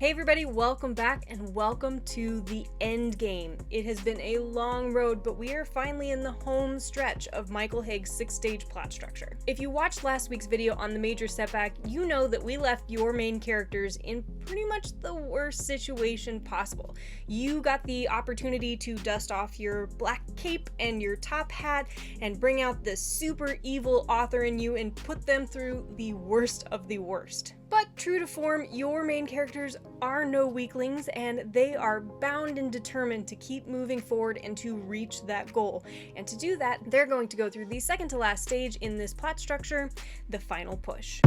Hey everybody, welcome back and welcome to the end game. It has been a long road, but we are finally in the home stretch of Michael Haig's 6-stage plot structure. If you watched last week's video on the major setback, you know that we left your main characters in pretty much the worst situation possible. You got the opportunity to dust off your black cape and your top hat and bring out the super evil author in you and put them through the worst of the worst. But true to form, your main characters are no weaklings, and they are bound and determined to keep moving forward and to reach that goal. And to do that, they're going to go through the second to last stage in this plot structure, the final push.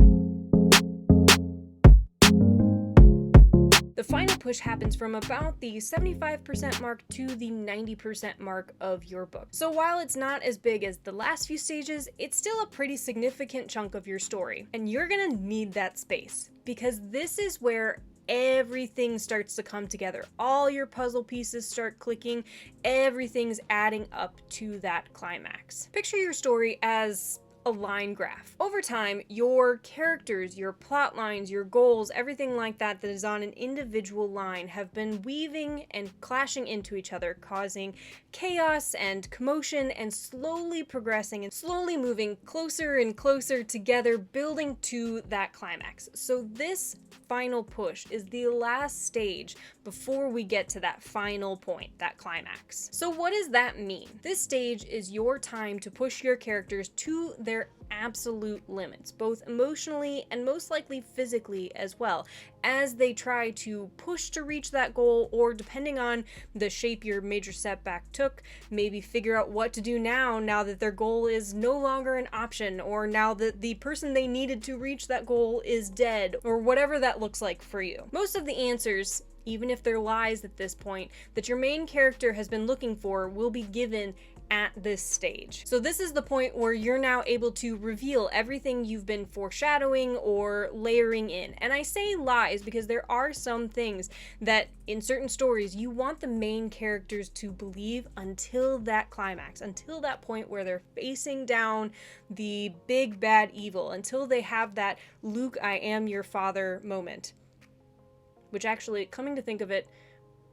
The final push happens from about the 75% mark to the 90% mark of your book. So while it's not as big as the last few stages, it's still a pretty significant chunk of your story. And you're gonna need that space, because this is where everything starts to come together. All your puzzle pieces start clicking, everything's adding up to that climax. Picture your story as a line graph. Over time, your characters, your plot lines, your goals, everything like that is on an individual line have been weaving and clashing into each other, causing chaos and commotion, and slowly progressing and slowly moving closer and closer together, building to that climax. So this final push is the last stage before we get to that final point, that climax. So what does that mean? This stage is your time to push your characters to their absolute limits, both emotionally and most likely physically as well, as they try to push to reach that goal, or depending on the shape your major setback took, maybe figure out what to do now that their goal is no longer an option, or now that the person they needed to reach that goal is dead, or whatever that looks like for you. Most of the answers, even if they're lies at this point, that your main character has been looking for will be given at this stage. So this is the point where you're now able to reveal everything you've been foreshadowing or layering in. And I say lies because there are some things that in certain stories you want the main characters to believe until that climax, until that point where they're facing down the big bad evil, until they have that "Luke, I am your father" moment. Which actually, coming to think of it,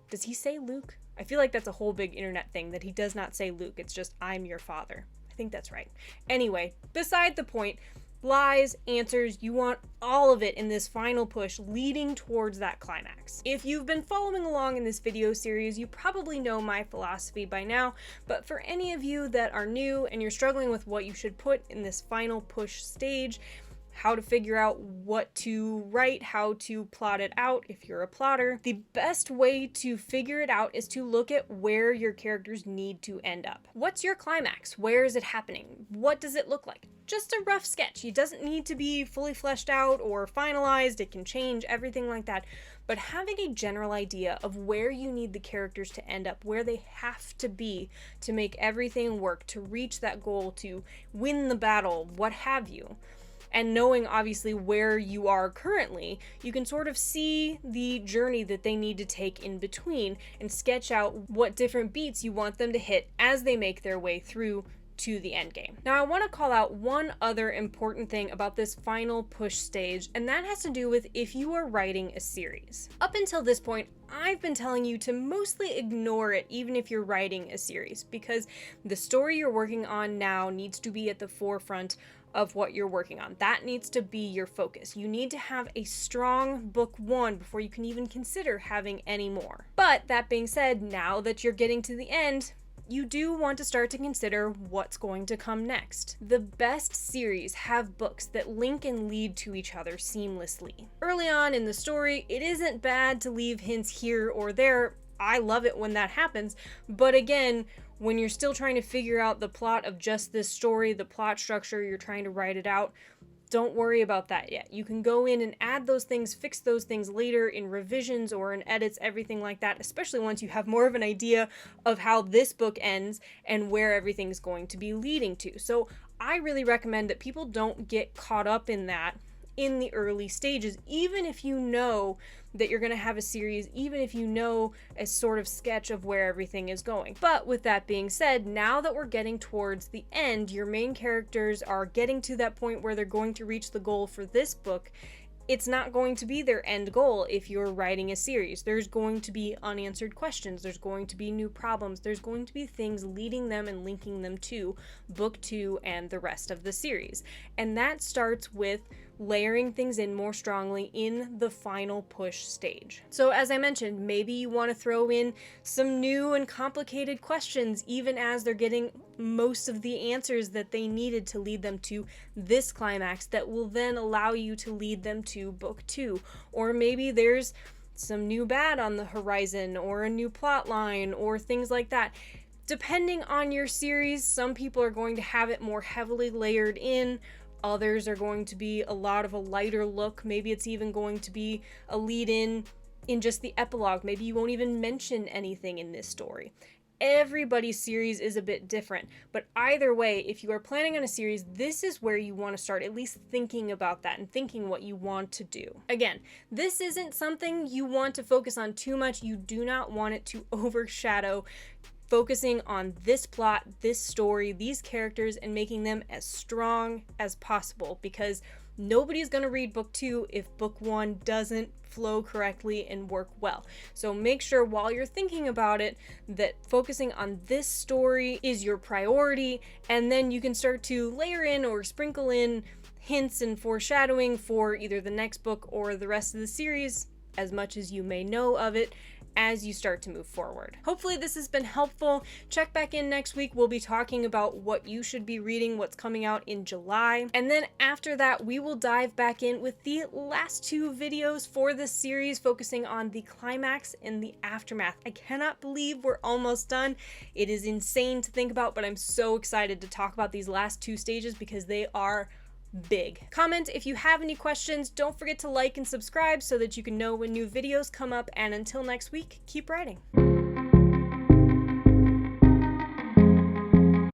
does he say Luke? I feel like that's a whole big internet thing, that he does not say Luke, it's just "I'm your father." I think that's right. Anyway, beside the point, lies, answers, you want all of it in this final push leading towards that climax. If you've been following along in this video series, you probably know my philosophy by now, but for any of you that are new and you're struggling with what you should put in this final push stage, how to figure out what to write, how to plot it out if you're a plotter, the best way to figure it out is to look at where your characters need to end up. What's your climax? Where is it happening? What does it look like? Just a rough sketch. It doesn't need to be fully fleshed out or finalized. It can change, everything like that. But having a general idea of where you need the characters to end up, where they have to be to make everything work, to reach that goal, to win the battle, what have you, and knowing obviously where you are currently, you can sort of see the journey that they need to take in between and sketch out what different beats you want them to hit as they make their way through to the end game. Now I want to call out one other important thing about this final push stage, and that has to do with if you are writing a series. Up until this point, I've been telling you to mostly ignore it even if you're writing a series, because the story you're working on now needs to be at the forefront of what you're working on. That needs to be your focus. You need to have a strong book one before you can even consider having any more. But that being said, now that you're getting to the end, you do want to start to consider what's going to come next. The best series have books that link and lead to each other seamlessly. Early on in the story, it isn't bad to leave hints here or there. I love it when that happens, but again, when you're still trying to figure out the plot of just this story, the plot structure, you're trying to write it out, don't worry about that yet. You can go in and add those things, fix those things later in revisions or in edits, everything like that, especially once you have more of an idea of how this book ends and where everything's going to be leading to. So I really recommend that people don't get caught up in that in the early stages, even if you know that you're going to have a series, even if you know a sort of sketch of where everything is going. But with that being said, now that we're getting towards the end, your main characters are getting to that point where they're going to reach the goal for this book, it's not going to be their end goal if you're writing a series. There's going to be unanswered questions, there's going to be new problems, there's going to be things leading them and linking them to book 2 and the rest of the series. And that starts with layering things in more strongly in the final push stage. So as I mentioned, maybe you want to throw in some new and complicated questions even as they're getting most of the answers that they needed to lead them to this climax that will then allow you to lead them to book 2. Or maybe there's some new bad on the horizon or a new plot line or things like that. Depending on your series, some people are going to have it more heavily layered in. Others are going to be a lot of a lighter look. Maybe it's even going to be a lead in just the epilogue. Maybe you won't even mention anything in this story. Everybody's series is a bit different, but either way, if you are planning on a series, this is where you want to start at least thinking about that and thinking what you want to do. Again, this isn't something you want to focus on too much. You do not want it to overshadow focusing on this plot, this story, these characters, and making them as strong as possible, because nobody's going to read book 2 if book 1 doesn't flow correctly and work well. So make sure while you're thinking about it that focusing on this story is your priority, and then you can start to layer in or sprinkle in hints and foreshadowing for either the next book or the rest of the series, as much as you may know of it, as you start to move forward. Hopefully this has been helpful. Check back in next week. We'll be talking about what you should be reading, what's coming out in July. And then after that, we will dive back in with the last 2 videos for this series, focusing on the climax and the aftermath. I cannot believe we're almost done. It is insane to think about, but I'm so excited to talk about these last 2 stages because they are big. Comment if you have any questions. Don't forget to like and subscribe so that you can know when new videos come up, and until next week, keep writing.